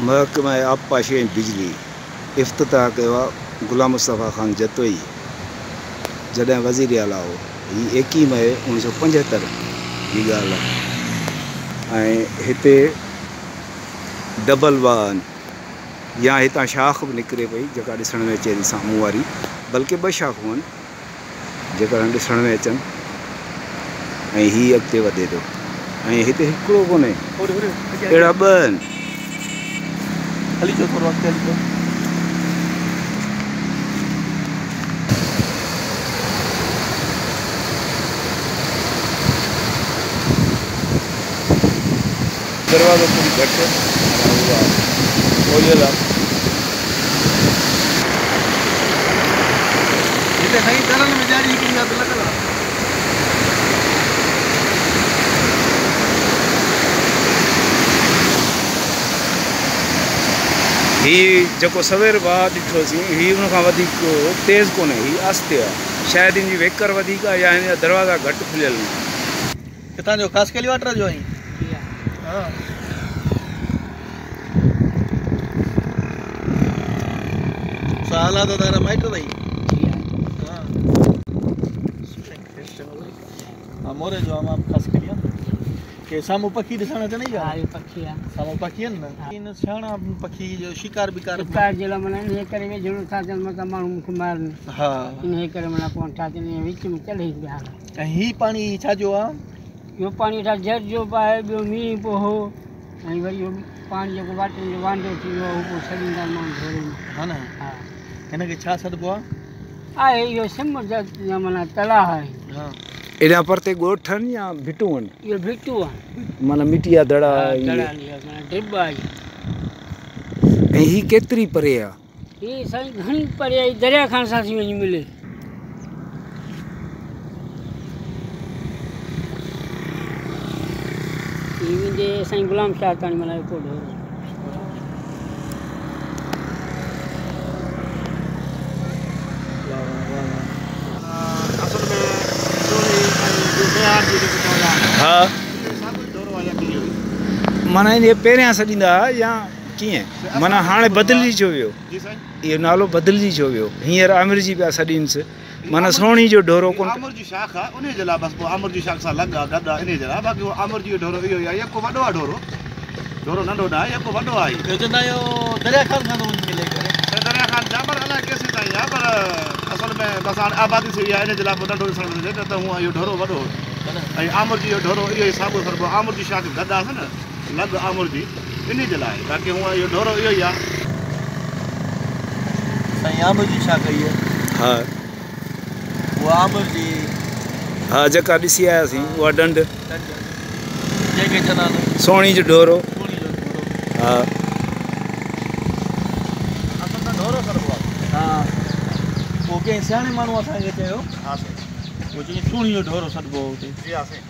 महकमा आबपाशी ऐं बिजली इफ्तिताह कयो गुलाम मुस्तफ़ा खान जतोई जॾहिं वज़ीर आला हो। ही 21 मई 1975 जी ॻाल्हि आहे। ऐं हिते डबल वाहन या हितां शाख बि निकिरे पई जेका ॾिसण में अचे थी साम्हूं वारी, बल्कि 2 शाखूं आहिनि जेका ॾिसण में अचनि, ऐं हीअ अॻिते वधे थो। ऐं हिते हिकिड़ो कोन्हे, अहिड़ा 2 आहिनि। हली जो थोरो अॻिते हली जो। दरवाज़ो पूरी घटि खोलियल आहे। हिते साईं दरनि में ॾाढी हिकिड़ी अधु लॻल आहे। ही जेको सवेर वाह ॾिठोसीं ही उन खां वधीक तेज़ कोन्हे, ही आस्ते आहे। शायदि हिन जी वेकर वधीक आहे या हिन जा दरवाज़ा घटि खुलियल आहिनि। किथां जो कासकेली वाटर जो आई? हाँ साला तो तारा माइट रही। हाँ मोरे जो हम खास करिया के सामू पक्षी दिसण अचे नहीं। हाँ ये पक्षी है, सामू पक्षी है ना। इन सियाणा पक्षी जो शिकार बिकार जिला मना ये करे में जरूर था जन्म का मानू मुख मारने। हाँ इन्हें करे मना कौन था ने बीच में चले बिहार। ही पानी छा जो आ? यो पानी था जर जो पाए बो मी पो हो ऐं वरी यो पानी जो वाटर जो वांडो थी वो ऊपर सड़ींदा मान धोरे में। हां ना। हां इनके छा सदबो आ? आ यो समुद्र मना तला है। हां एॾा परते ॻोठनि या भिटूं आहिनि? यो भिटू है माना मिटी जा दड़ा दड़ा लिया मना डिब्बा है। ऐं ही केतिरी परे आहे? ये साईं घणी परे है, दरिया खान साथी वञी मिले। ये साईं गुलाम शाह ताणी मना को ढोरो हाँ माना ये पहिरियां सॾींदा या कीअं? माना हाणे बदिलजी छो वियो? इहो नालो बदिलजी छो वियो? हींअर आमिर जी पिया सॾींसि, माना सोणी जो ढोरो कोन। आमिर जी शाख आहे उन जे लाइ बसि पोइ आमिर जी शाख सां लॻ आहे गॾु आहे इन जे लाइ। बाक़ी उहो आमिर जी जो ढोरो इहो ई आहे। यको वॾो आहे ढोरो, ढोरो नंढो न आहे, यको वॾो आहे। चवंदा आहियो दरिया खान खां थो वञी मिले करे। दरिया खान जाबर अलाए केसीं ताईं आहे, पर असल में बसि हाणे आबादी थी वई आहे इन जे लाइ पोइ नंढो ॾिसण में अचे त हूअं इहो ढोरो वॾो ऐं आमिर जी जो ढोरो इहो ई साॻियो सॾिबो। आमिर जी शाख गॾु आहे न, लॻ आमिर जी इन जे लाइ। बाक़ी हूअं इहो ढोरो इहो ई आहे। साईं आमिर जी शाख इहा? हा उहा आमिर जी। हा जेका ॾिसी आयासीं उहा ॾंड जंहिंखे चवंदा आहिनि सोणी जो ढोरो। सोणी जो ढोरो। हा असल में ढोरो सॾिबो आहे। हा पोइ कंहिं सियाणे माण्हू असांखे चयो। हा साईं उहो चई सोणी जो ढोरो सॾिबो हुते। जी हा साईं।